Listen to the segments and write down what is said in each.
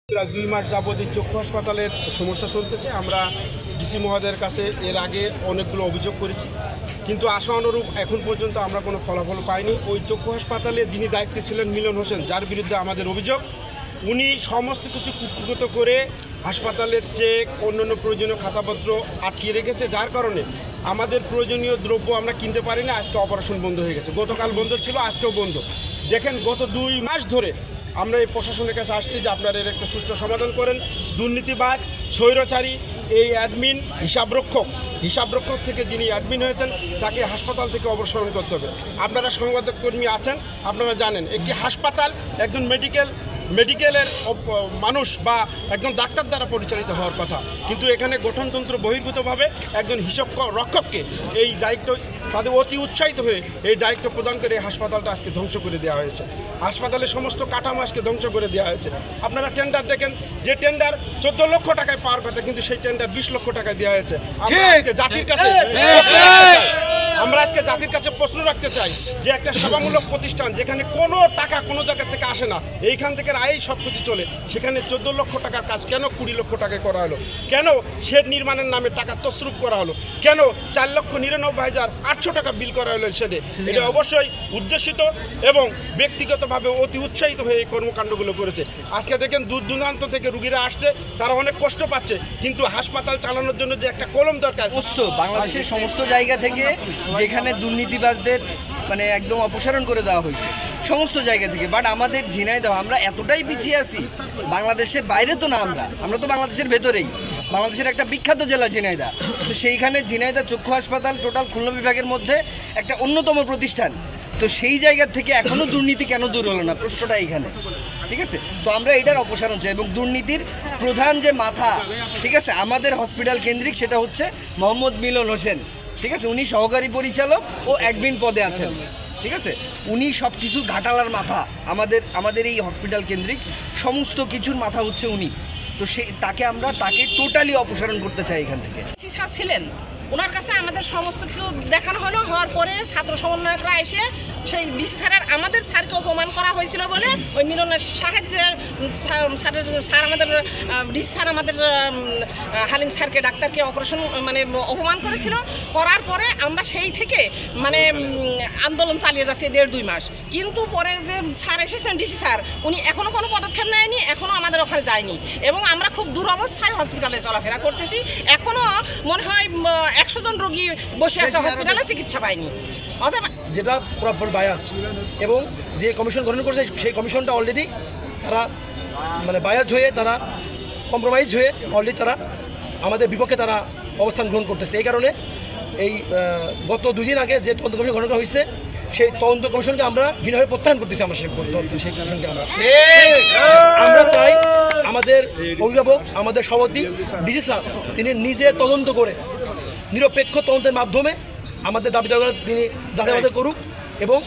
প্রায় 2 মাস যাবত চক্ষু হাসপাতালের সমস্যা চলতেছে। আমরা ডিসি মহোদয়ের কাছে এর আগে অনেকগুলো অভিযোগ করেছি, কিন্তু আশা অনুরূপ এখন পর্যন্ত আমরা কোনো ফলাফল পাইনি। ওই চক্ষু হাসপাতালে যিনি দায়িত্বে ছিলেন মিলন হোসেন, যার বিরুদ্ধে আমাদের অভিযোগ, উনি সমস্ত কিছু কুক্ষিগত করে হাসপাতালের চেক অন্যান্য প্রয়োজনীয় খাতাপত্র আটকিয়ে রেখেছে, যার কারণে আমাদের প্রয়োজনীয় দ্রব্য আমরা কিনতে পারি না। আজকে অপারেশন বন্ধ হয়ে গেছে, গতকাল বন্ধ ছিল, আজকেও বন্ধ। দেখেন গত 2 মাস ধরে আমরা এই প্রশাসনের কাছে আসছি যে আপনারা এর একটা সুষ্ঠু সমাধান করেন। দুর্নীতিবাজ, স্বৈরাচারী এই অ্যাডমিন হিসাবরক্ষক থেকে যিনি অ্যাডমিন হয়েছেন তাকে হাসপাতাল থেকে অপসারণ করতে হবে। আপনারা সংবাদকর্মী আছেন, আপনারা জানেন একটি হাসপাতাল একজন মেডিকেলের মানুষ বা একজন ডাক্তার দ্বারা পরিচালিত হওয়ার কথা, কিন্তু এখানে গঠনতন্ত্র বহির্ভূতভাবে একজন হিসাব রক্ষককে এই দায়িত্ব তাদের অতি উৎসাহিত হয়ে এই দায়িত্ব প্রদান করে এই হাসপাতালটা আজকে ধ্বংস করে দেওয়া হয়েছে। হাসপাতালের সমস্ত কাঠামো আজকে ধ্বংস করে দেওয়া হয়েছে। আপনারা টেন্ডার দেখেন, যে টেন্ডার 14 লক্ষ টাকায় পাওয়ার কথা, কিন্তু সেই টেন্ডার 20 লক্ষ টাকায় দেওয়া হয়েছে। আমরা আজকে জাতির কাছে প্রশ্ন রাখতে চাই যে একটা সেবামূলক প্রতিষ্ঠান যেখানে কোনো টাকা কোনো জায়গা থেকে আসে না, এইখান থেকে আয় সব কিছু চলে, সেখানে 14 লক্ষ টাকার কাজ কেন 20 লক্ষ টাকায় করা হলো? কেন শেড নির্মাণের নামে টাকা তসরুপ করা হলো? কেন 4,99,800 টাকা বিল করা হলো শেডে? এটা অবশ্যই উদ্দেশিত এবং ব্যক্তিগতভাবে অতি উৎসাহিত হয়ে এই কর্মকাণ্ডগুলো করেছে। আজকে দেখেন দূর দূরান্ত থেকে রুগীরা আসছে, তারা অনেক কষ্ট পাচ্ছে, কিন্তু হাসপাতাল চালানোর জন্য যে একটা কলম দরকার। বাংলাদেশের সমস্ত জায়গা থেকে যেখানে দুর্নীতিবাজদের মানে একদম অপসারণ করে দেওয়া হয়েছে সমস্ত জায়গা থেকে, বাট আমাদের ঝিনাইদহ আমরা এতটাই পিছিয়ে আছি, বাংলাদেশের বাইরে তো না, আমরা তো বাংলাদেশের ভেতরেই। বাংলাদেশের একটা বিখ্যাত জেলা ঝিনাইদহ, তো সেইখানে ঝিনাইদহ চক্ষু হাসপাতাল টোটাল খুলনা বিভাগের মধ্যে একটা অন্যতম প্রতিষ্ঠান। তো সেই জায়গা থেকে এখনও দুর্নীতি কেন দূর হলো না, প্রশ্নটা এইখানে। ঠিক আছে, তো আমরা এটার অপসারণ চাই এবং দুর্নীতির প্রধান যে মাথা, ঠিক আছে, আমাদের হসপিটাল কেন্দ্রিক, সেটা হচ্ছে মোহাম্মদ মিলন হোসেন। ঠিক আছে, উনি সহকারী পরিচালক ও অ্যাডমিন পদে আছেন। ঠিক আছে, উনি সব কিছু ঘাটালার মাথা, আমাদের এই হসপিটাল কেন্দ্রিক সমস্ত কিছুর মাথা হচ্ছে উনি। তো তাকে টোটালি অপসারণ করতে চাই এখান থেকে। ছিলেন ওনার কাছে আমাদের সমস্ত কিছু দেখানো হলো, হওয়ার পরে ছাত্র সমন্বয়করা এসে সেই ডিসি স্যারের আমাদের স্যারকে অপমান করা হয়েছিল বলে ওই মিলনের সাহায্যে স্যার আমাদের ডিসি স্যার আমাদের হালিম স্যারকে ডাক্তারকে অপারেশন মানে অপমান করেছিল। করার পরে আমরা সেই থেকে মানে আন্দোলন চালিয়ে যাচ্ছি 1.5-2 মাস, কিন্তু পরে যে স্যার এসেছেন ডিসি স্যার, উনি এখনও কোনো পদক্ষেপ নেয়নি, এখনও আমাদের ওখানে যায়নি এবং আমরা খুব দুরবস্থায় হসপিটালে চলাফেরা করতেছি। এখনও মনে হয় 100 জন রোগী বসে আছে হসপিটালে, চিকিৎসা পায়নি। অথবা যেটা প্রপার বায়াসড এবং যে কমিশন গঠন করেছে সেই কমিশনটা অলরেডি তারা মানে বায়াসড হয়ে, তারা কম্প্রোমাইজ হয়ে অলরেডি তারা আমাদের বিপক্ষে তারা অবস্থান গ্রহণ করতেছে। এই কারণে এই গত 2 দিন আগে যে তদন্ত কমিশন গঠন করা হয়েছে সেই তদন্ত কমিশনকে আমরা ভিন্নভাবে প্রত্যাহার করতেছি। আমরা সেই কমিশনকে আমরা চাই আমাদের অভিভাবক, আমাদের সভাপতি ডিসি স্যার, তিনি নিজে তদন্ত করে নিরপেক্ষ তদন্তের মাধ্যমে আমাদের দাবি দাবা তিনি যাচাই করুক এবং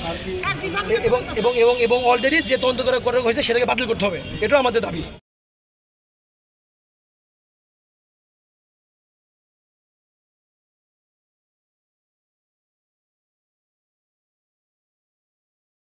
এবং এবং এবং এবং অলরেডি যে তদন্ত করা হয়েছে সেটাকে বাতিল করতে হবে, এটাও আমাদের দাবি।